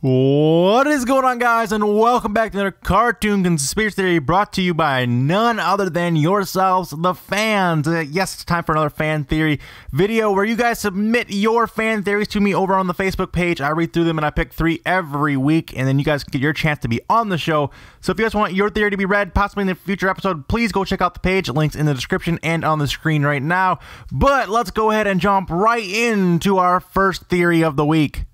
What is going on, guys, and welcome back to another cartoon conspiracy theory brought to you by none other than yourselves, the fans. Yes, it's time for another fan theory video where you guys submit your fan theories to me over on the Facebook page. I read through them and I pick 3 every week, and then you guys get your chance to be on the show. So if you guys want your theory to be read, possibly in a future episode, please go check out the page. Links in the description and on the screen right now. But let's go ahead and jump right into our first theory of the week.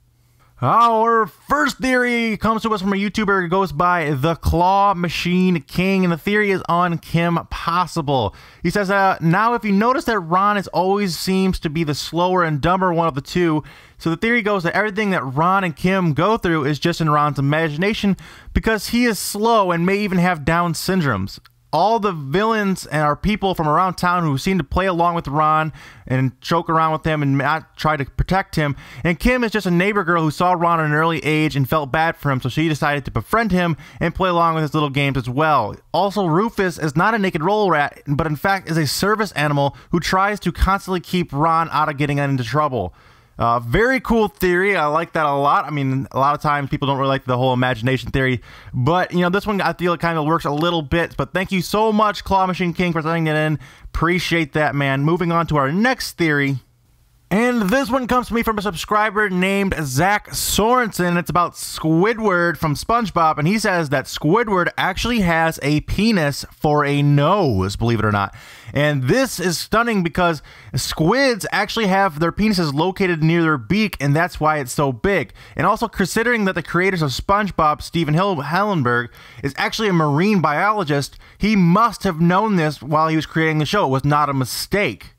Our first theory comes to us from a YouTuber who goes by The Claw Machine King, and the theory is on Kim Possible. He says, now if you notice that Ron always seems to be the slower and dumber one of the two, so the theory goes that everything that Ron and Kim go through is just in Ron's imagination because he is slow and may even have Down syndromes. All the villains are people from around town who seem to play along with Ron and joke around with him and not try to protect him. And Kim is just a neighbor girl who saw Ron at an early age and felt bad for him, so she decided to befriend him and play along with his little games as well. Also, Rufus is not a naked roll rat, but in fact is a service animal who tries to constantly keep Ron out of getting into trouble. Very cool theory. I like that a lot. I mean, a lot of times people don't really like the whole imagination theory, but you know, this one I feel it kind of works a little bit. But thank you so much, Claw Machine King, for sending it in. Appreciate that, man. Moving on to our next theory. And this one comes to me from a subscriber named Zach Sorensen. It's about Squidward from SpongeBob, and he says that Squidward actually has a penis for a nose, believe it or not. And this is stunning because squids actually have their penises located near their beak, and that's why it's so big. And also, considering that the creators of SpongeBob, Steven Hillenburg, is actually a marine biologist, he must have known this while he was creating the show. It was not a mistake.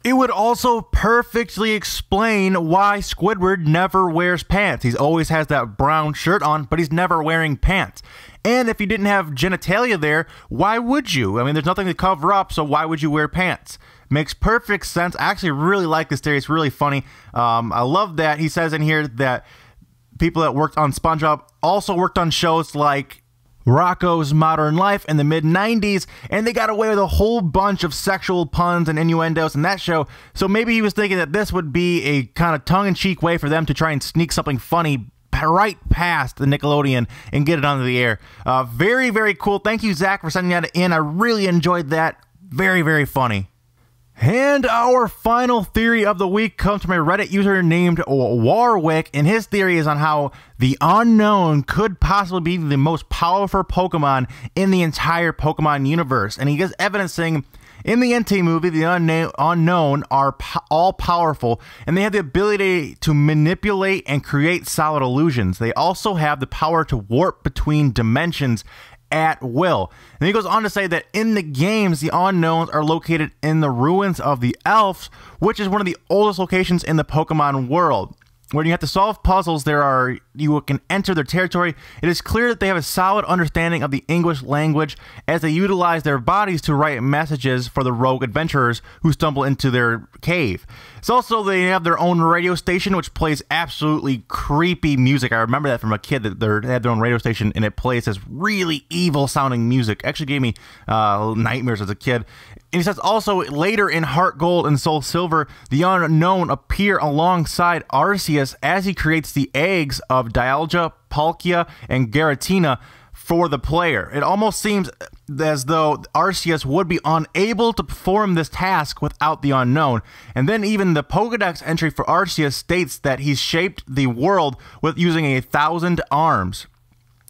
It would also perfectly explain why Squidward never wears pants. He always has that brown shirt on, but he's never wearing pants. And if you didn't have genitalia there, why would you? I mean, there's nothing to cover up, so why would you wear pants? Makes perfect sense. I actually really like this theory. It's really funny. I love that. He says in here that people that worked on SpongeBob also worked on shows like Rocko's Modern Life in the mid-90s, and they got away with a whole bunch of sexual puns and innuendos in that show, so maybe he was thinking that this would be a kind of tongue-in-cheek way for them to try and sneak something funny right past the Nickelodeon and get it onto the air. Very, very cool. Thank you, Zach, for sending that in. I really enjoyed that. Very, very funny. And our final theory of the week comes from a Reddit user named Warwick, and his theory is on how the Unknown could possibly be the most powerful Pokemon in the entire Pokemon universe. And he gives evidence saying, in the NT movie, the Unknown are all-powerful, and they have the ability to manipulate and create solid illusions. They also have the power to warp between dimensions at will. And he goes on to say that in the games, the Unknowns are located in the ruins of the Elves, which is one of the oldest locations in the Pokemon world. When you have to solve puzzles, you can enter their territory. It is clear that they have a solid understanding of the English language as they utilize their bodies to write messages for the rogue adventurers who stumble into their cave. It's also, they have their own radio station, which plays absolutely creepy music. I remember that from a kid, that they had their own radio station, and it plays this really evil sounding music. Actually gave me nightmares as a kid. And he says also, later in Heart Gold and Soul Silver, the Unknown appear alongside Arceus as he creates the eggs of Dialga, Palkia, and Giratina for the player. It almost seems as though Arceus would be unable to perform this task without the Unknown. And then even the Pokedex entry for Arceus states that he's shaped the world with using 1,000 arms.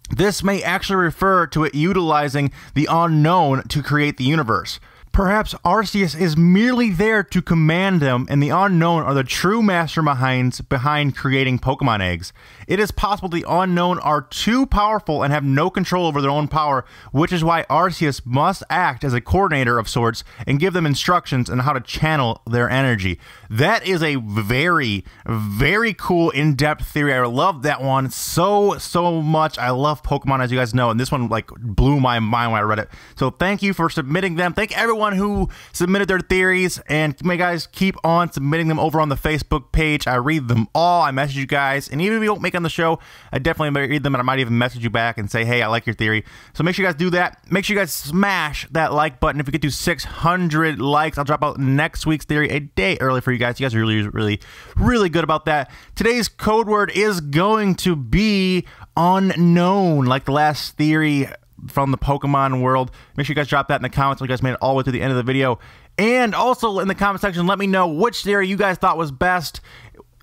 This may actually refer to it utilizing the Unknown to create the universe. Perhaps Arceus is merely there to command them, and the Unknown are the true masterminds behind creating Pokemon eggs. It is possible the Unknown are too powerful and have no control over their own power, which is why Arceus must act as a coordinator of sorts and give them instructions on how to channel their energy. That is a very, very cool in-depth theory. I love that one so much. I love Pokemon, as you guys know, and this one like blew my mind when I read it. So thank you for submitting them. Thank everyone everyone who submitted their theories, and may guys keep on submitting them over on the Facebook page. I read them all. I message you guys, and even if you don't make it on the show, I definitely read them, and I might even message you back and say, hey, I like your theory. So make sure you guys do that. Make sure you guys smash that like button. If we get to 600 likes, I'll drop out next week's theory a day early for you guys. You guys are really good about that. Today's code word is going to be unknown, like the last theory from the Pokemon world. Make sure you guys drop that in the comments so you guys made it all the way to the end of the video. And also in the comment section, let me know which theory you guys thought was best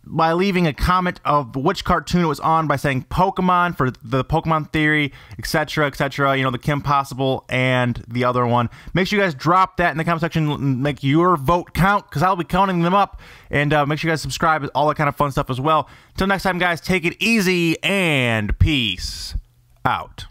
by leaving a comment of which cartoon it was on by saying Pokemon for the Pokemon theory, etc., etc. You know, the Kim Possible and the other one. Make sure you guys drop that in the comment section and make your vote count, because I'll be counting them up. And make sure you guys subscribe, all that kind of fun stuff as well. Until next time, guys, take it easy and peace out.